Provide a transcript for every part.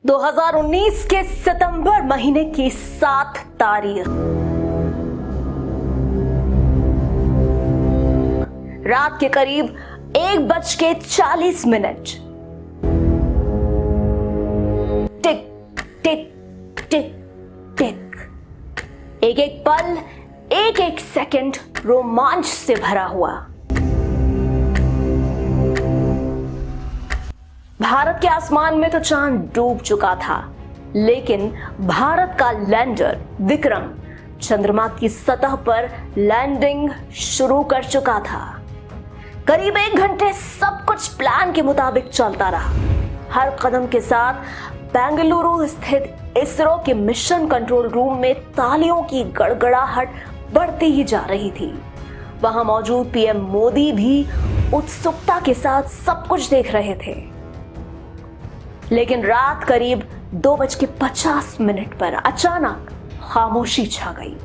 2019 के सितंबर महीने की 7 तारीख रात के करीब 1:40 टिक टिक टिक टिक, एक एक पल, एक एक सेकंड रोमांच से भरा हुआ। भारत के आसमान में तो चांद डूब चुका था, लेकिन भारत का लैंडर विक्रम चंद्रमा की सतह पर लैंडिंग शुरू कर चुका था। करीब 1 घंटे सब कुछ प्लान के मुताबिक चलता रहा। हर कदम के साथ बेंगलुरु स्थित इसरो के मिशन कंट्रोल रूम में तालियों की गड़गड़ाहट बढ़ती ही जा रही थी। वहां मौजूद पीएम मोदी भी उत्सुकता के साथ सब कुछ देख रहे थे। लेकिन रात करीब 2:50 पर अचानक खामोशी छा गई।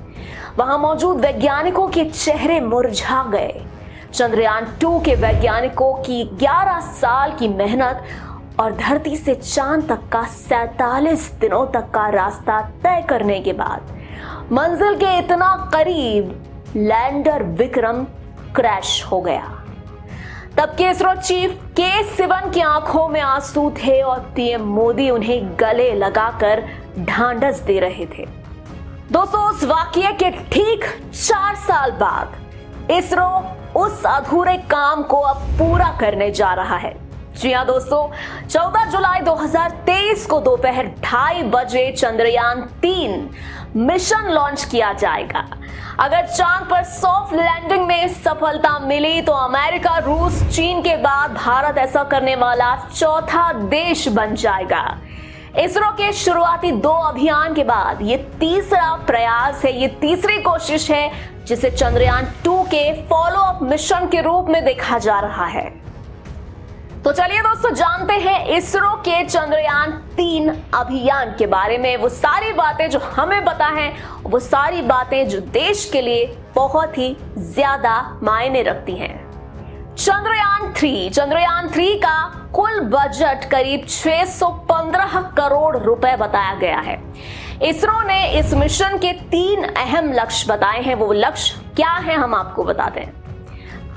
वहां मौजूद वैज्ञानिकों के चेहरे मुरझा गए। चंद्रयान 2 के वैज्ञानिकों की 11 साल की मेहनत और धरती से चांद तक का 47 दिनों तक का रास्ता तय करने के बाद मंजिल के इतना करीब लैंडर विक्रम क्रैश हो गया। तब के इसरो चीफ के सिवन की आंखों में आंसू थे और पीएम मोदी उन्हें गले लगाकर ढांढस दे रहे थे। दोस्तों, उस वाकये के ठीक 4 साल बाद इसरो उस अधूरे काम को अब पूरा करने जा रहा है। जी हां दोस्तों, 14 जुलाई 2023 को दोपहर 2:30 बजे चंद्रयान 3 मिशन लॉन्च किया जाएगा। अगर चांद पर सॉफ्ट लैंडिंग में सफलता मिली तो अमेरिका, रूस, चीन के बाद भारत ऐसा करने वाला चौथा देश बन जाएगा। इसरो के शुरुआती 2 अभियान के बाद ये तीसरा प्रयास है, ये तीसरी कोशिश है जिसे चंद्रयान 2 के फॉलो अप मिशन के रूप में देखा जा रहा है। तो चलिए दोस्तों, जानते हैं इसरो के चंद्रयान 3 अभियान के बारे में। वो सारी बातें जो हमें पता है, वो सारी बातें जो देश के लिए बहुत ही ज्यादा मायने रखती हैं। चंद्रयान 3 का कुल बजट करीब 615 करोड़ रुपए बताया गया है। इसरो ने इस मिशन के 3 अहम लक्ष्य बताए हैं। वो लक्ष्य क्या है, हम आपको बताते हैं।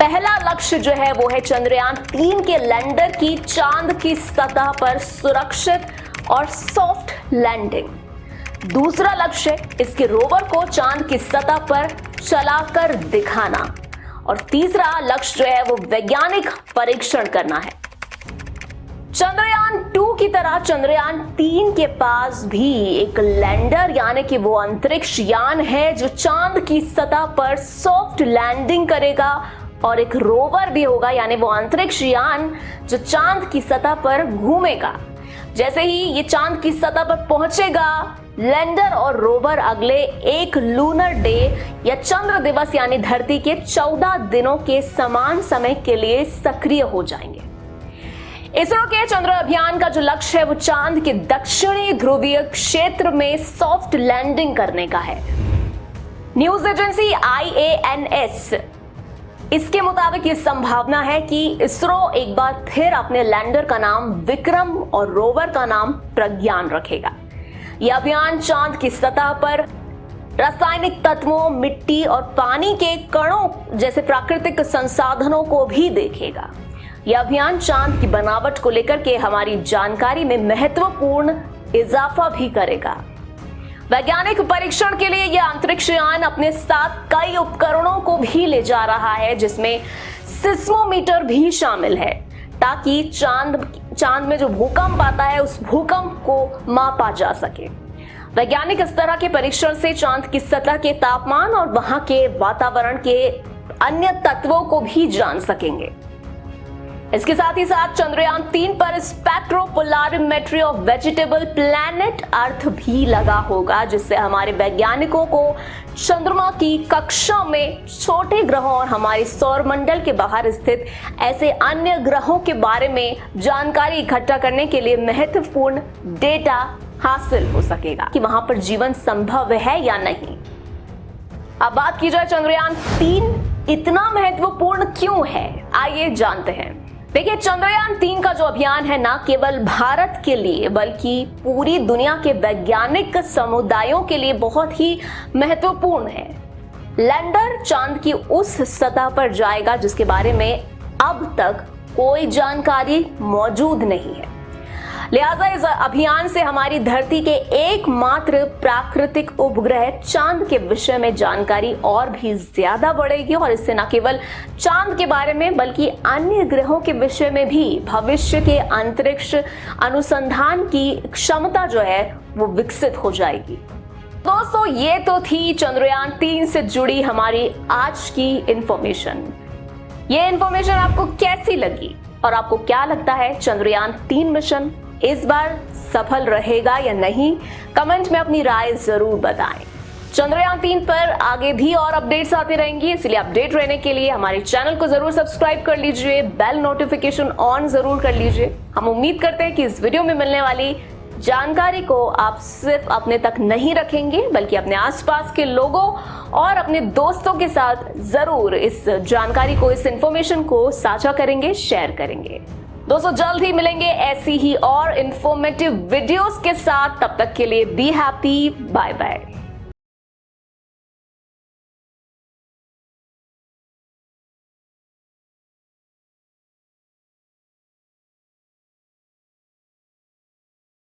पहला लक्ष्य जो है वो है चंद्रयान 3 के लैंडर की चांद की सतह पर सुरक्षित और सॉफ्ट लैंडिंग। दूसरा लक्ष्य इसके रोवर को चांद की सतह पर चलाकर दिखाना। और तीसरा लक्ष्य जो है वो वैज्ञानिक परीक्षण करना है। चंद्रयान 2 की तरह चंद्रयान 3 के पास भी एक लैंडर यानी कि वो अंतरिक्ष यान है जो चांद की सतह पर सॉफ्ट लैंडिंग करेगा, और एक रोवर भी होगा यानी वो अंतरिक्ष यान जो चांद की सतह पर घूमेगा। जैसे ही ये चांद की सतह पर पहुंचेगा, लैंडर और रोवर अगले एक लूनर डे या चंद्र दिवस यानी धरती के 14 दिनों के समान समय के लिए सक्रिय हो जाएंगे। इसरो के चंद्र अभियान का जो लक्ष्य है वो चांद के दक्षिणी ध्रुवीय क्षेत्र में सॉफ्ट लैंडिंग करने का है। न्यूज एजेंसी IANS इसके मुताबिक ये संभावना है कि इसरो एक बार फिर अपने लैंडर का नाम विक्रम और रोवर का नाम प्रज्ञान रखेगा। यह अभियान चांद की सतह पर रासायनिक तत्वों, मिट्टी और पानी के कणों जैसे प्राकृतिक संसाधनों को भी देखेगा। यह अभियान चांद की बनावट को लेकर के हमारी जानकारी में महत्वपूर्ण इजाफा भी करेगा। वैज्ञानिक परीक्षण के लिए यह अंतरिक्ष यान अपने साथ कई उपकरणों को भी ले जा रहा है, जिसमें सिस्मोमीटर भी शामिल है, ताकि चांद में जो भूकंप आता है उस भूकंप को मापा जा सके। वैज्ञानिक इस तरह के परीक्षण से चांद की सतह के तापमान और वहां के वातावरण के अन्य तत्वों को भी जान सकेंगे। इसके साथ ही साथ चंद्रयान 3 पर स्पेक्ट्रोपोलारिमेट्री ऑफ वेजिटेबल प्लैनेट अर्थ भी लगा होगा, जिससे हमारे वैज्ञानिकों को चंद्रमा की कक्षा में छोटे ग्रहों और हमारे सौरमंडल के बाहर स्थित ऐसे अन्य ग्रहों के बारे में जानकारी इकट्ठा करने के लिए महत्वपूर्ण डेटा हासिल हो सकेगा कि वहां पर जीवन संभव है या नहीं। अब बात की जाए चंद्रयान 3 इतना महत्वपूर्ण क्यों है, आइए जानते हैं। देखिए, चंद्रयान-3 का जो अभियान है ना केवल भारत के लिए बल्कि पूरी दुनिया के वैज्ञानिक समुदायों के लिए बहुत ही महत्वपूर्ण है। लैंडर चांद की उस सतह पर जाएगा जिसके बारे में अब तक कोई जानकारी मौजूद नहीं है। लिहाजा इस अभियान से हमारी धरती के एकमात्र प्राकृतिक उपग्रह चांद के विषय में जानकारी और भी ज्यादा बढ़ेगी और इससे न केवल चांद के बारे में बल्कि अन्य ग्रहों के विषय में भी भविष्य के अंतरिक्ष अनुसंधान की क्षमता जो है वो विकसित हो जाएगी। दोस्तों, ये तो थी चंद्रयान-3 से जुड़ी हमारी आज की इंफॉर्मेशन। ये इंफॉर्मेशन आपको कैसी लगी और आपको क्या लगता है चंद्रयान-3 मिशन इस बार सफल रहेगा या नहीं? कमेंट में अपनी राय जरूर बताएं। चंद्रयान-3 पर आगे भी और अपडेट्स आते रहेंगी, इसलिए अपडेट रहने के लिए हमारे चैनल को जरूर सब्सक्राइब कर लीजिए, बेल नोटिफिकेशन ऑन जरूर कर लीजिए। हम उम्मीद करते हैं कि इस वीडियो में मिलने वाली जानकारी को आप सिर्फ अपने तक नहीं रखेंगे बल्कि अपने आसपास के लोगों और अपने दोस्तों के साथ जरूर इस जानकारी को, इस इंफॉर्मेशन को साझा करेंगे, शेयर करेंगे। दोस्तों, जल्द ही मिलेंगे ऐसी ही और इंफॉर्मेटिव वीडियोस के साथ। तब तक के लिए बी हैप्पी, बाय बाय।